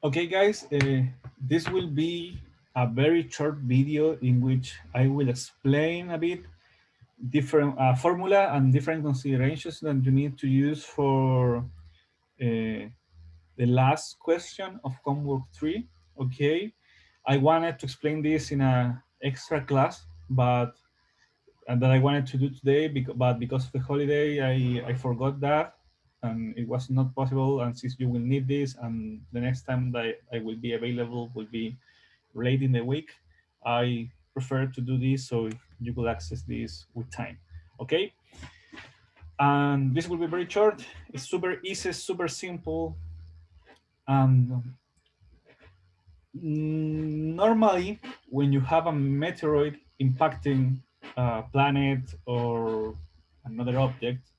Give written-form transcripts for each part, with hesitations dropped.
Okay, guys, this will be a very short video in which I will explain a bit different formula and different considerations that you need to use for the last question of homework 3. Okay, I wanted to explain this in a extra class, but that I wanted to do today, but because of the holiday, I forgot that, and it was not possible. And since you will need this, and the next time that I will be available will be late in the week, I prefer to do this so you will access this with time. Okay, and this will be very short. It's super easy, super simple, and normally when you have a meteoroid impacting a planet or another object,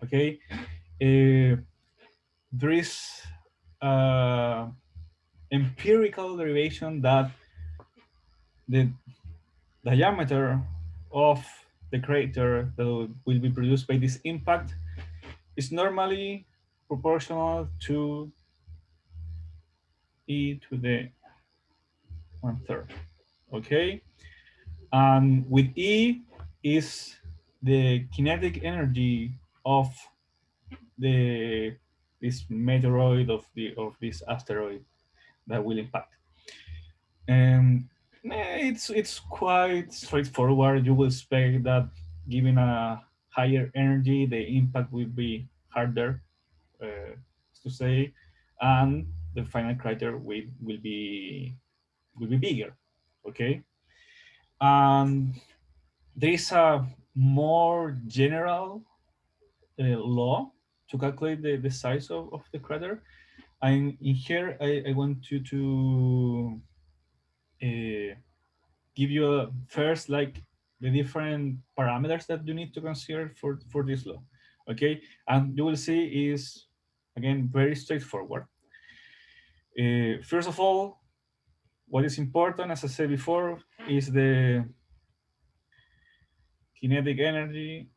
okay, there is empirical derivation that the diameter of the crater that will be produced by this impact is normally proportional to e to the 1/3. Okay, and with e is the kinetic energy of the this meteoroid of this asteroid that will impact. And it's quite straightforward. You will expect that given a higher energy, the impact will be harder to say, and the final crater will be bigger. Okay, and there is a more general law to calculate the size of the crater. And in here, I want you to give you first like the different parameters that you need to consider for this law. Okay, and you will see is again very straightforward. First of all, what is important, as I said before, is the kinetic energy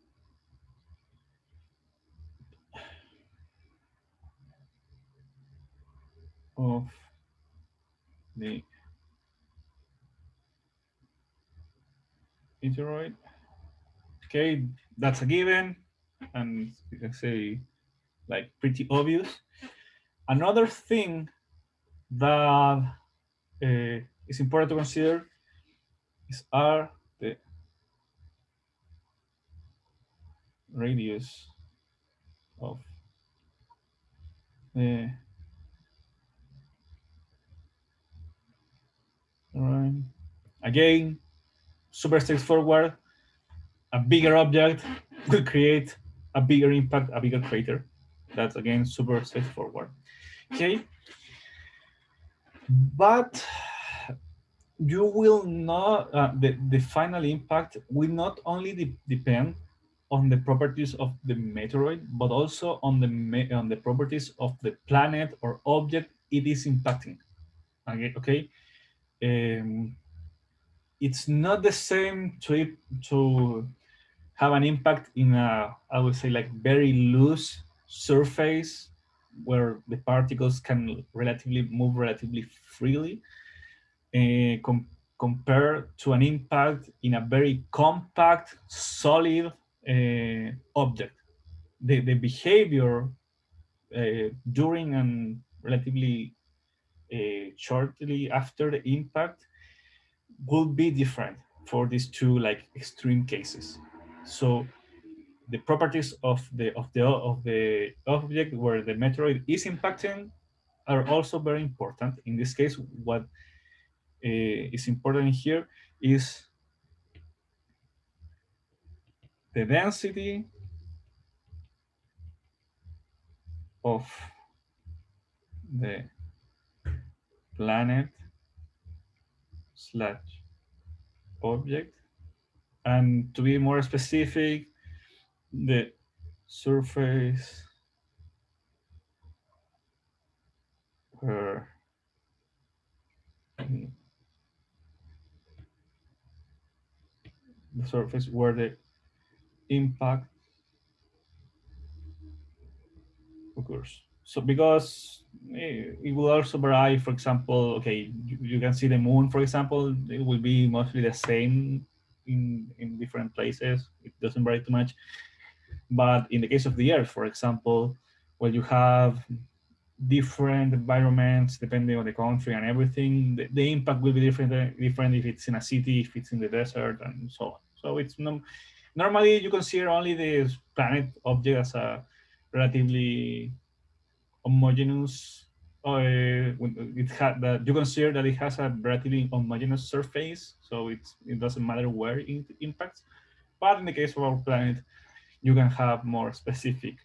of the meteoroid. Okay, that's a given, and you can say like pretty obvious. Another thing that is important to consider is r, the radius of the right. Again, super straightforward. A bigger object will create a bigger impact, a bigger crater. That's again super straightforward. Okay, but you will not the final impact will not only depend on the properties of the meteoroid, but also on the properties of the planet or object it is impacting. Okay. Um, it's not the same to have an impact in a, I would say, like very loose surface where the particles can relatively move relatively freely, compared to an impact in a very compact, solid object. The behavior during and relatively shortly after the impact will be different for these two like extreme cases. So the properties of the object where the meteoroid is impacting are also very important. In this case, what is important here is the density of the planet slash object, and to be more specific, the surface where the impact occurs. So because it will also vary. For example, okay, you can see the moon. For example, it will be mostly the same in different places. It doesn't vary too much. But in the case of the Earth, for example, well, you have different environments depending on the country and everything. The impact will be different if it's in a city, if it's in the desert, and so on. So it's no, normally you consider only the planet object as a relatively homogeneous. It had that you consider that it has a relatively homogeneous surface, so it doesn't matter where it impacts. But in the case of our planet, you can have more specific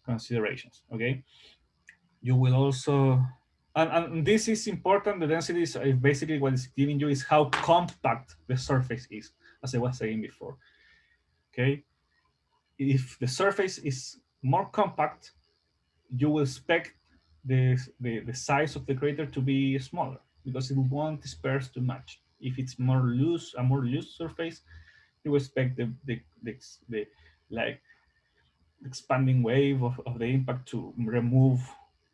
considerations. Okay, you will also, and this is important. The density is basically what it's giving you is how compact the surface is, as I was saying before. Okay, if the surface is more compact, you will expect the size of the crater to be smaller because it won't disperse too much. If it's more loose, a more loose surface, you expect the like expanding wave of the impact to remove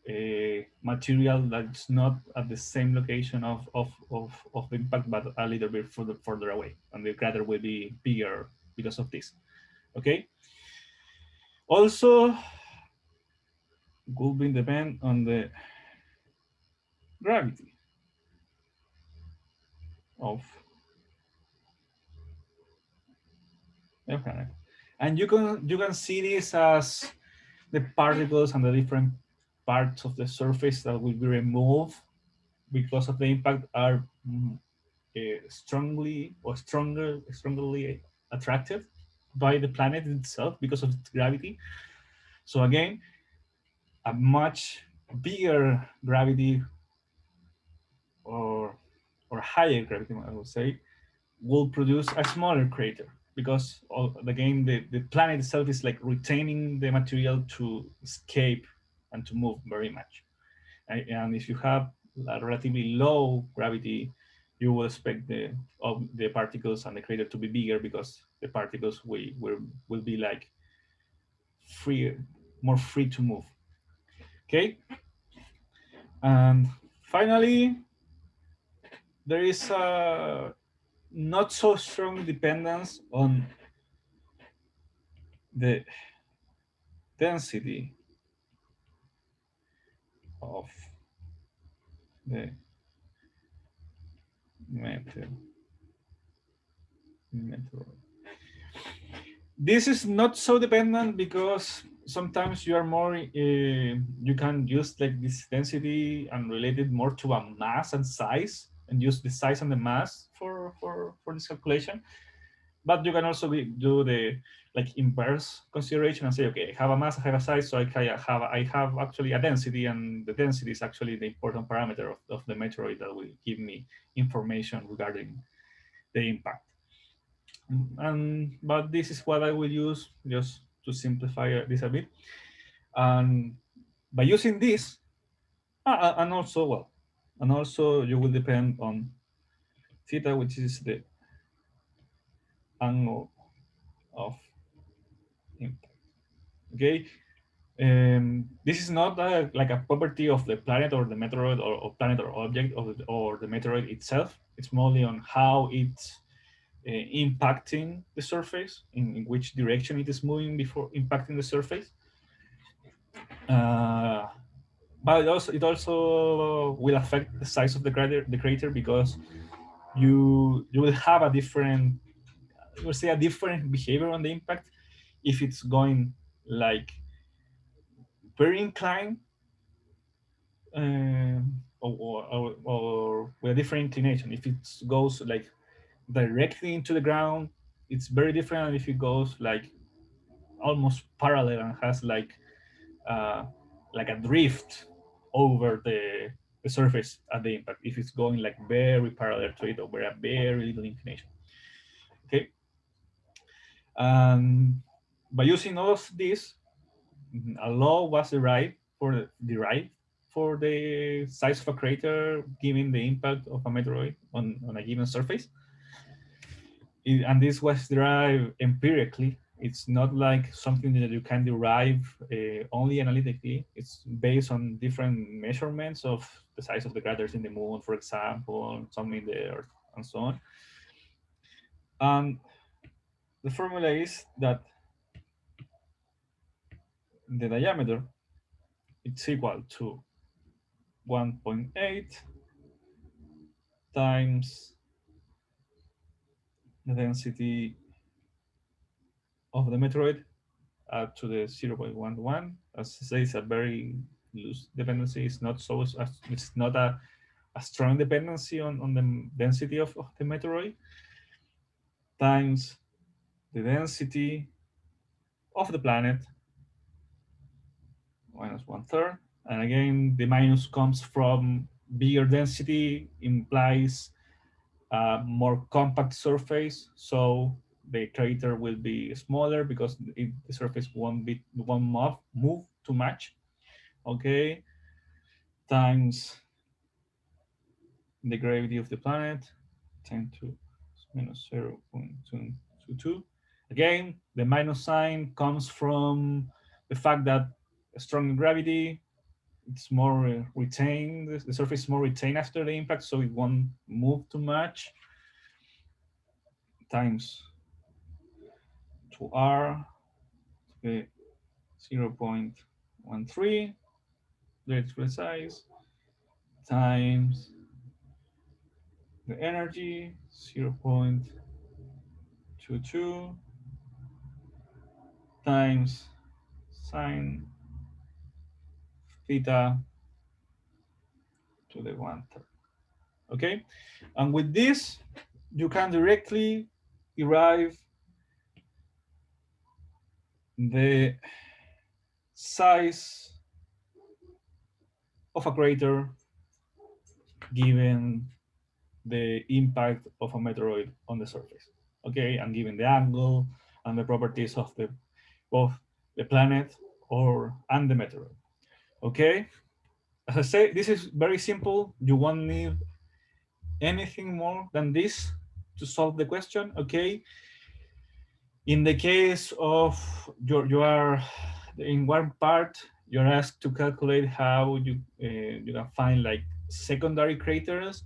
a material that's not at the same location of the impact, but a little bit further away, and the crater will be bigger because of this. Okay. Also, will be depend on the gravity of the planet, and you can see this as the particles and the different parts of the surface that will be removed because of the impact are strongly attracted by the planet itself because of its gravity. So again, a much bigger gravity or higher gravity, I would say, will produce a smaller crater because again the planet itself is like retaining the material to escape and to move very much. And if you have a relatively low gravity, you will expect the particles and the crater to be bigger because the particles will be like free, more free to move. Okay, and finally, there is a not so strong dependence on the density of the meteor. This is not so dependent because sometimes you are more you can use like this density and relate it more to a mass and size and use the size and the mass for this calculation. But you can also do the like inverse consideration and say, okay, I have a mass, I have a size, so I have actually a density, and the density is actually the important parameter of the meteoroid that will give me information regarding the impact. But this is what I will use just to simplify this a bit. And by using this, and also you will depend on theta, which is the angle of impact. Okay, this is not like a property of the planet or the meteoroid or planet or object or the meteoroid itself. It's mostly on how it's impacting the surface, in which direction it is moving before impacting the surface. But it also will affect the size of the crater because you will have a different, you will see a different behavior on the impact if it's going like very inclined, or with a different inclination. If it goes like directly into the ground, it's very different than if it goes almost parallel and has like a drift over the surface at the impact. If it's going like very parallel to it over a very little inclination. Okay. And by using all of this, a law was derived for the size of a crater given the impact of a meteoroid on a given surface. And this was derived empirically It's not like something that you can derive only analytically. It's based on different measurements of the size of the craters in the moon, for example, some in the Earth, and so on. And the formula is that the diameter it's equal to 1.8 times the density of the meteoroid to the 0.11. As I say, it's a very loose dependency. It's not so. It's not a strong dependency on the density of the meteoroid times the density of the planet minus one third. And again, the minus comes from bigger density implies a more compact surface. So the crater will be smaller because the surface won't move too much. Okay, times the gravity of the planet 10 to minus 0.222. Again, the minus sign comes from the fact that strong gravity it's more retained, the surface is more retained after the impact, so it won't move too much, times 2r, the 0.13, let's precise, times the energy 0.22 times sine theta to the one third. Okay, and with this, you can directly derive the size of a crater given the impact of a meteoroid on the surface. Okay, and given the angle and the properties of the both the planet and the meteoroid. Okay, as I say, this is very simple. You won't need anything more than this to solve the question. Okay, in the case of you are in one part, you're asked to calculate how you can find like secondary craters,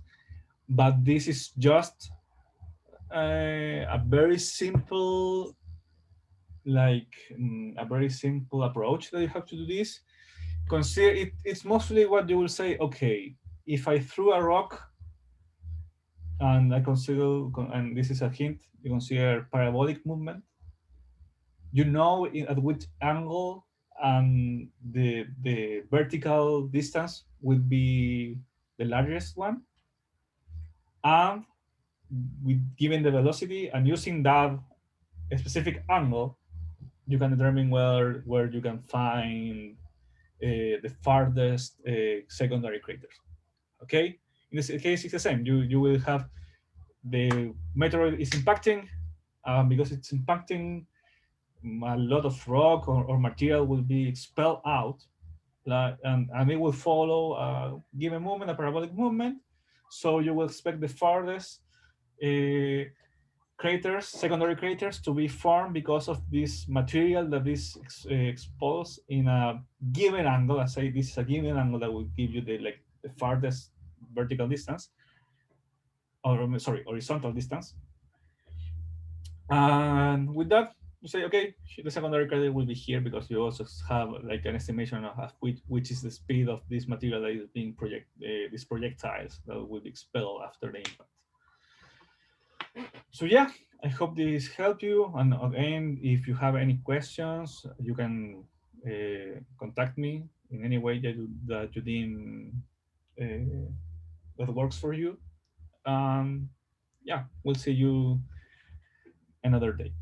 but this is just a very simple a very simple approach that you have to do this. Consider it's mostly what you will say, okay, if I threw a rock and I consider, and this is a hint, you consider parabolic movement, you know at which angle and the vertical distance would be the largest one, and with given the velocity and using that specific angle, you can determine where you can find the farthest secondary craters. Okay, in this case, it's the same. You will have the meteoroid is impacting, because it's impacting, a lot of rock or material will be expelled out, and it will follow a given movement, a parabolic movement. So you will expect the farthest craters, secondary craters, to be formed because of this material that is exposed in a given angle. I say this is a given angle that will give you the farthest vertical distance, or sorry, horizontal distance. And with that, you say, okay, the secondary crater will be here because you also have like an estimation of which is the speed of this material that is being these projectiles that will be expelled after the impact. So yeah, I hope this helped you. And again, if you have any questions, you can contact me in any way that you deem that works for you. Yeah, we'll see you another day.